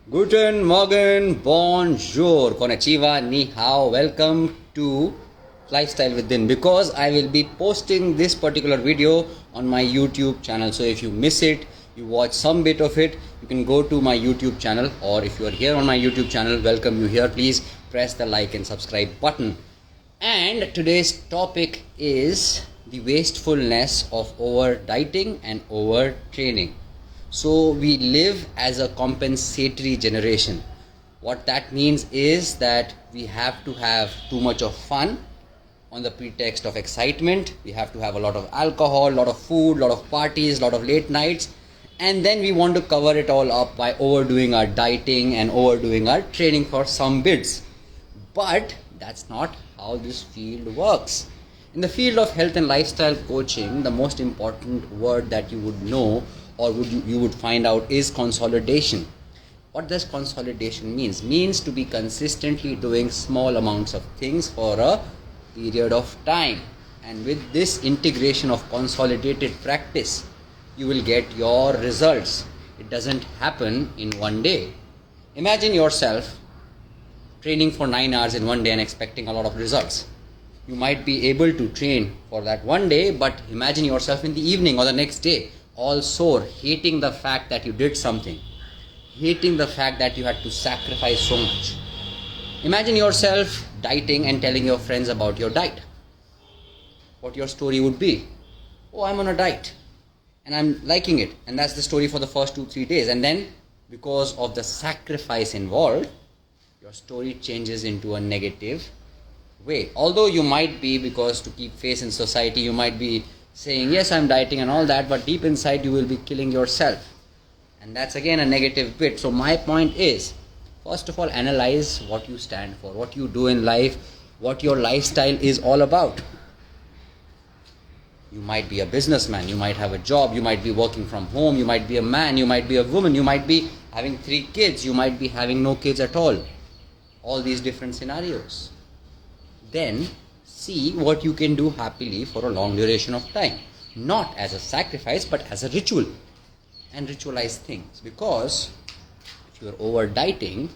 Guten Morgen, bonjour, konnichiwa, ni hao. Welcome to Lifestyle Within, because I will be posting this particular video on my YouTube channel. So if you miss it, you watch some bit of it, you can go to my YouTube channel, or if you are here on my YouTube channel, welcome you here. Please press the like and subscribe button. And today's topic is the wastefulness of over dieting and overtraining. So we live as a compensatory generation. What that means is that we have to have too much of fun on the pretext of excitement. We have to have a lot of alcohol, a lot of food, a lot of parties, a lot of late nights, and then we want to cover it all up by overdoing our dieting and overdoing our training for some bits. But that's not how this field works. In the field of health and lifestyle coaching, the most important word that you would know or you would find out is consolidation. What does consolidation means? Means to be consistently doing small amounts of things for a period of time. And with this integration of consolidated practice, you will get your results. It doesn't happen in one day. Imagine yourself training for 9 hours in one day and expecting a lot of results. You might be able to train for that one day, but imagine yourself in the evening or the next day, all sore, hating the fact that you did something, hating the fact that you had to sacrifice so much. Imagine yourself dieting and telling your friends about your diet. What your story would be: oh, I'm on a diet and I'm liking it. And that's the story for the first 2-3 days. And then because of the sacrifice involved, your story changes into a negative way. Although you might be, because to keep face in society, you might be saying, yes, I'm dieting and all that, but deep inside you will be killing yourself. And that's again a negative bit. So my point is, first of all, analyze what you stand for, what you do in life, what your lifestyle is all about. You might be a businessman, you might have a job, you might be working from home, you might be a man, you might be a woman, you might be having 3 kids, you might be having no kids at all. All these different scenarios. Then see what you can do happily for a long duration of time. Not as a sacrifice, but as a ritual. And ritualize things. Because if you are over dieting,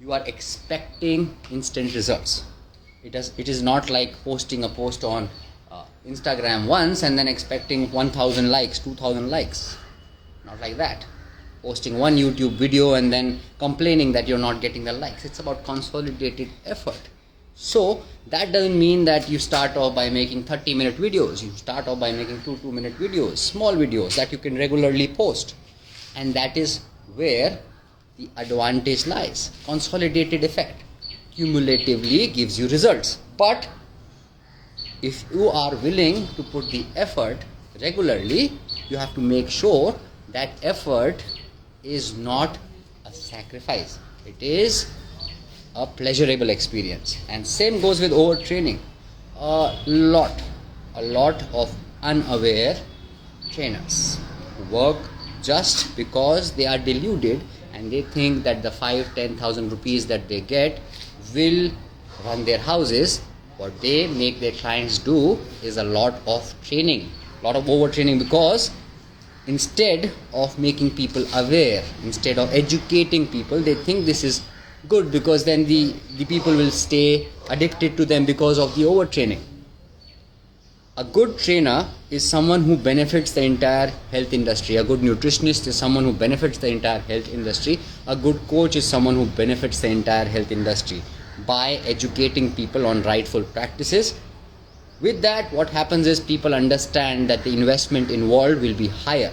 you are expecting instant results. It is not like posting a post on Instagram once and then expecting 1,000 likes, 2,000 likes. Not like that. Posting one YouTube video and then complaining that you're not getting the likes. It's about consolidated effort. So that doesn't mean that you start off by making 30-minute videos. You start off by making 2-minute videos, small videos that you can regularly post. And that is where the advantage lies. Consolidated effect cumulatively gives you results. But if you are willing to put the effort regularly, you have to make sure that effort is not a sacrifice. It is a pleasurable experience. And same goes with overtraining. A lot of unaware trainers work just because they are deluded and they think that the 5,000-10,000 rupees that they get will run their houses. What they make their clients do is a lot of training, a lot of overtraining, because instead of making people aware, instead of educating people, they think this is good because then the people will stay addicted to them because of the overtraining. A good trainer is someone who benefits the entire health industry. A good nutritionist is someone who benefits the entire health industry. A good coach is someone who benefits the entire health industry by educating people on rightful practices. With that, what happens is people understand that the investment involved will be higher.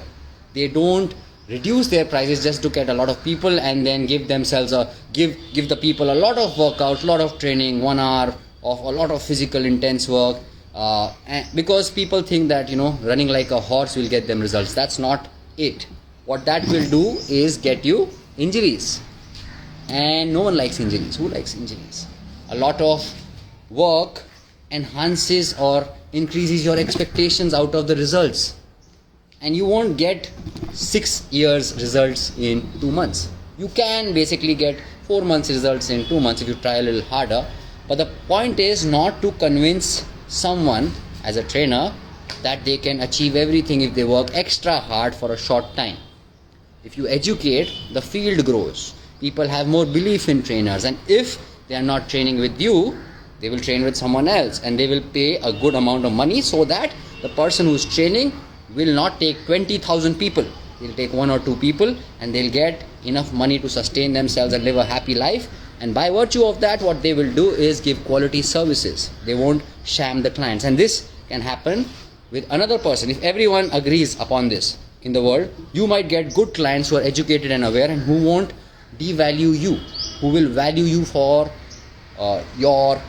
They don't reduce their prices just to get a lot of people and then give themselves give the people a lot of workout, lot of training, 1 hour of a lot of physical intense work, because people think that running like a horse will get them results. That's not it. What that will do is get you injuries, and no one likes injuries. Who likes injuries? A lot of work enhances or increases your expectations out of the results, and you won't get 6 years results in 2 months. You can basically get 4 months results in 2 months if you try a little harder. But the point is not to convince someone as a trainer that they can achieve everything if they work extra hard for a short time. If you educate, the field grows. People have more belief in trainers, and if they are not training with you, they will train with someone else, and they will pay a good amount of money so that the person who is training will not take 20,000 people. They'll take 1 or 2 people, and they'll get enough money to sustain themselves and live a happy life. And by virtue of that, what they will do is give quality services. They won't sham the clients. And this can happen with another person. If everyone agrees upon this in the world, you might get good clients who are educated and aware and who won't devalue you, who will value you for your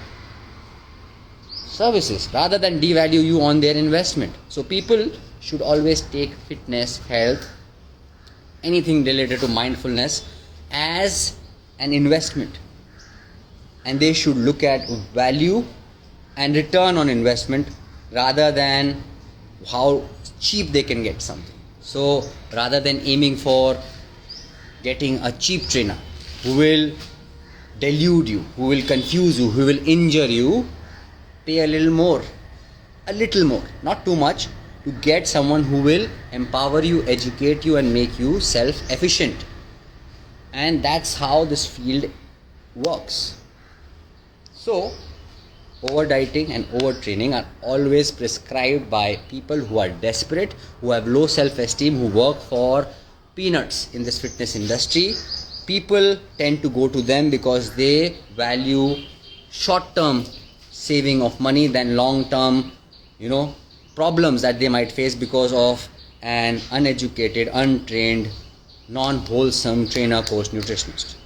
services rather than devalue you on their investment. So people should always take fitness, health, anything related to mindfulness as an investment, and they should look at value and return on investment rather than how cheap they can get something. So rather than aiming for getting a cheap trainer who will delude you, who will confuse you, who will injure you, pay a little more, not too much, to get someone who will empower you, educate you, and make you self-efficient. And that's how this field works. So over-dieting and overtraining are always prescribed by people who are desperate, who have low self-esteem, who work for peanuts in this fitness industry. People tend to go to them because they value short-term saving of money than long-term, problems that they might face because of an uneducated, untrained, non-wholesome trainer, coach, nutritionist.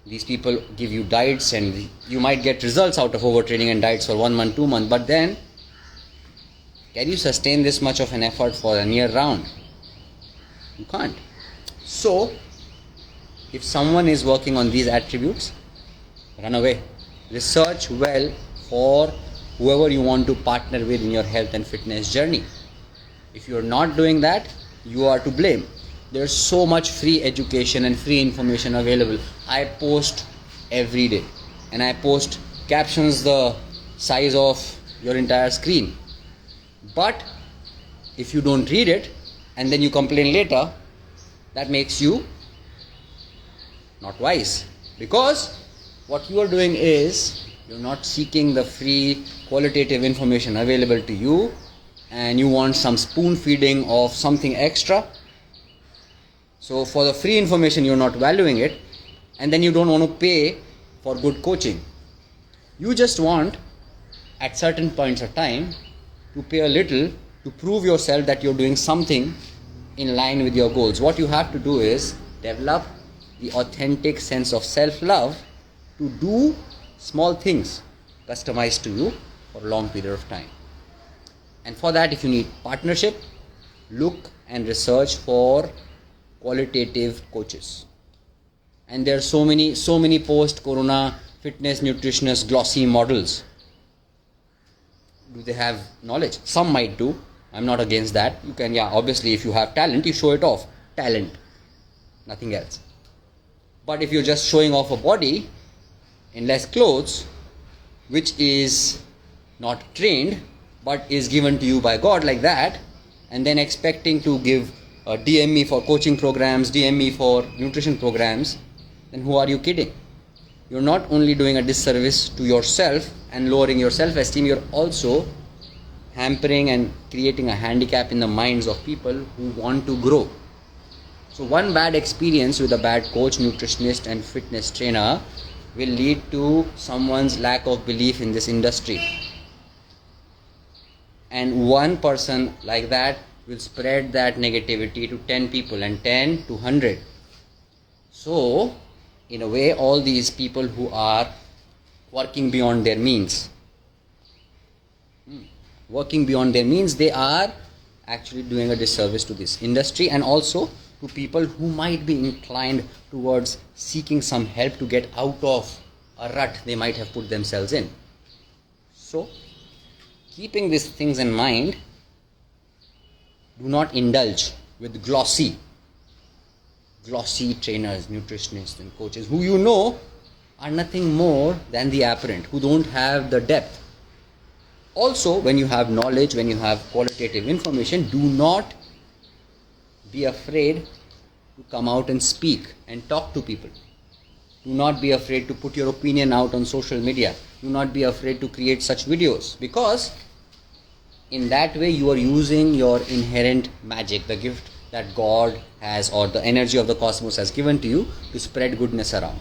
These people give you diets and you might get results out of overtraining and diets for 1 month, 2 months, but then can you sustain this much of an effort for a year round? You can't. So if someone is working on these attributes, run away. Research well for whoever you want to partner with in your health and fitness journey. If you are not doing that, you are to blame. There's so much free education and free information available. I post every day, and I post captions the size of your entire screen. But if you don't read it and then you complain later, that makes you not wise, because what you are doing is you're not seeking the free qualitative information available to you, and you want some spoon feeding of something extra. So for the free information, you're not valuing it, and then you don't want to pay for good coaching. You just want, at certain points of time, to pay a little to prove yourself that you're doing something in line with your goals. What you have to do is develop the authentic sense of self-love to do small things customized to you for a long period of time. And for that, if you need partnership, look and research for qualitative coaches. And there are so many post-corona fitness nutritionist glossy models. Do they have knowledge? Some might do. I'm not against that. You can, obviously, if you have talent, you show it off. Talent, nothing else. But if you're just showing off a body in less clothes, which is not trained but is given to you by God like that, and then expecting to give DM me for coaching programs, DM me for nutrition programs, then who are you kidding? You're not only doing a disservice to yourself and lowering your self-esteem, you're also hampering and creating a handicap in the minds of people who want to grow. So one bad experience with a bad coach, nutritionist, and fitness trainer will lead to someone's lack of belief in this industry. And one person like that will spread that negativity to 10 people and 10 to 100. So, in a way, all these people who are working beyond their means, they are actually doing a disservice to this industry and also to people who might be inclined towards seeking some help to get out of a rut they might have put themselves in. So, keeping these things in mind, do not indulge with glossy trainers, nutritionists, and coaches who you know are nothing more than the apparent, who don't have the depth. Also, when you have knowledge, when you have qualitative information, do not be afraid to come out and speak and talk to people. Do not be afraid to put your opinion out on social media. Do not be afraid to create such videos, because in that way you are using your inherent magic, the gift that God has, or the energy of the cosmos has given to you, to spread goodness around.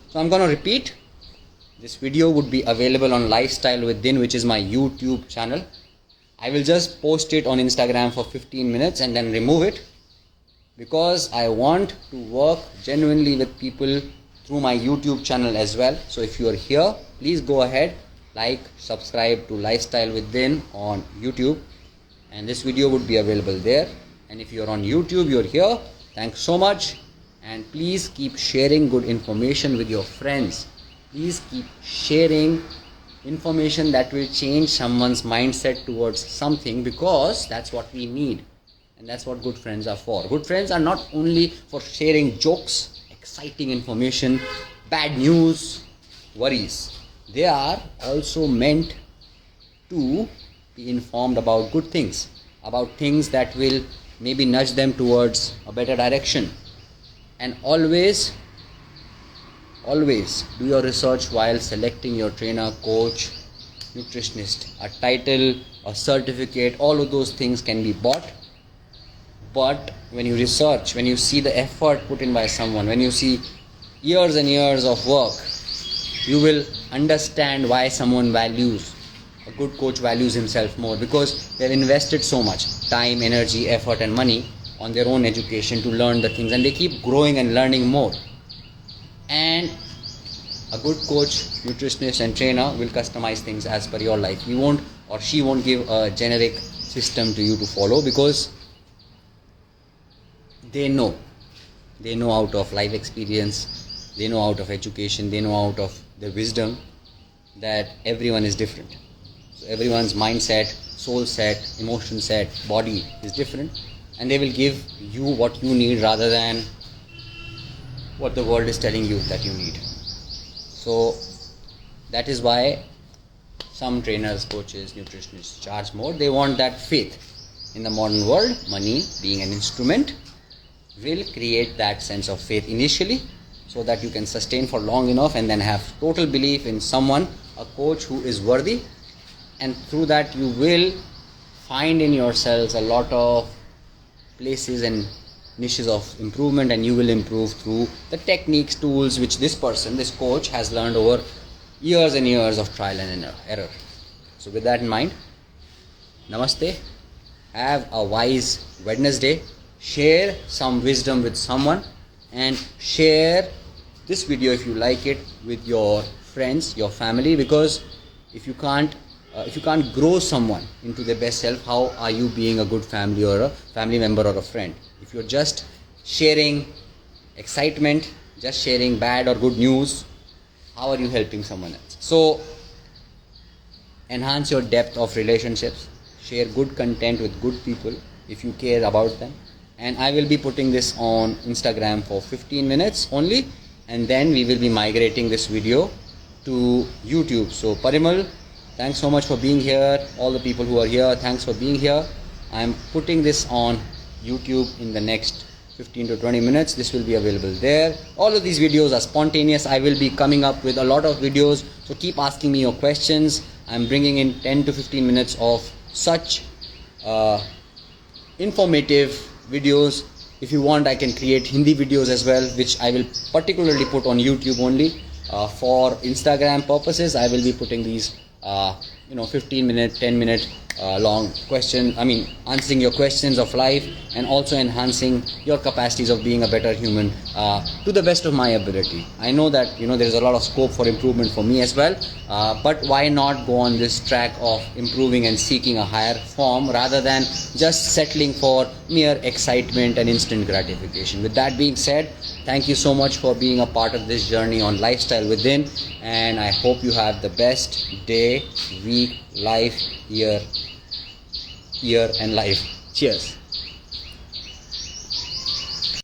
So I'm going to repeat. This video would be available on Lifestyle Within, which is my YouTube channel. I will just post it on Instagram for 15 minutes and then remove it, because I want to work genuinely with people through my YouTube channel as well. So if you are here, please go ahead, like, subscribe to Lifestyle Within on YouTube, and this video would be available there. And if you're on YouTube, you're here, thanks so much. And please keep sharing good information with your friends. Please keep sharing information that will change someone's mindset towards something, because that's what we need. And that's what good friends are for. Good friends are not only for sharing jokes, exciting information, bad news, worries. They are also meant to be informed about good things, about things that will maybe nudge them towards a better direction. And always do your research while selecting your trainer, coach, nutritionist. A title, a certificate, all of those things can be bought. But when you research, when you see the effort put in by someone, when you see years and years of work, you will understand why someone values, a good coach values himself more, because they've invested so much time, energy, effort and money on their own education to learn the things, and they keep growing and learning more. And a good coach, nutritionist and trainer will customize things as per your life. He won't, or she won't give a generic system to you to follow, because they know out of life experience, they know out of education, they know out of their wisdom that everyone is different. So everyone's mindset, soul set, emotion set, body is different, and they will give you what you need rather than what the world is telling you that you need. So that is why some trainers, coaches, nutritionists charge more. They want that faith. In the modern world, money being an instrument will create that sense of faith initially, so that you can sustain for long enough and then have total belief in someone, a coach who is worthy. And through that you will find in yourselves a lot of places and niches of improvement, and you will improve through the techniques, tools which this person, this coach, has learned over years and years of trial and error. So with that in mind, namaste, have a wise Wednesday, share some wisdom with someone, and share this video if you like it with your friends, your family, because if you can't grow someone into their best self, how are you being a good family or a family member or a friend? If you're just sharing excitement, just sharing bad or good news, how are you helping someone else? So enhance your depth of relationships, share good content with good people if you care about them. And I will be putting this on Instagram for 15 minutes only, and then we will be migrating this video to YouTube. So Parimal, thanks so much for being here. All the people who are here, thanks for being here. I am putting this on YouTube in the next 15 to 20 minutes. This will be available there. All of these videos are spontaneous. I will be coming up with a lot of videos, so keep asking me your questions. I'm bringing in 10 to 15 minutes of such informative videos. If you want, I can create Hindi videos as well, which I will particularly put on YouTube only. For Instagram purposes, I will be putting these 15-minute, 10-minute long answering your questions of life, and also enhancing your capacities of being a better human to the best of my ability. I know that there's a lot of scope for improvement for me as well, but why not go on this track of improving and seeking a higher form rather than just settling for mere excitement and instant gratification. With that being said, thank you so much for being a part of this journey on Lifestyle Within, and I hope you have the best day, week, life, year and life. Cheers.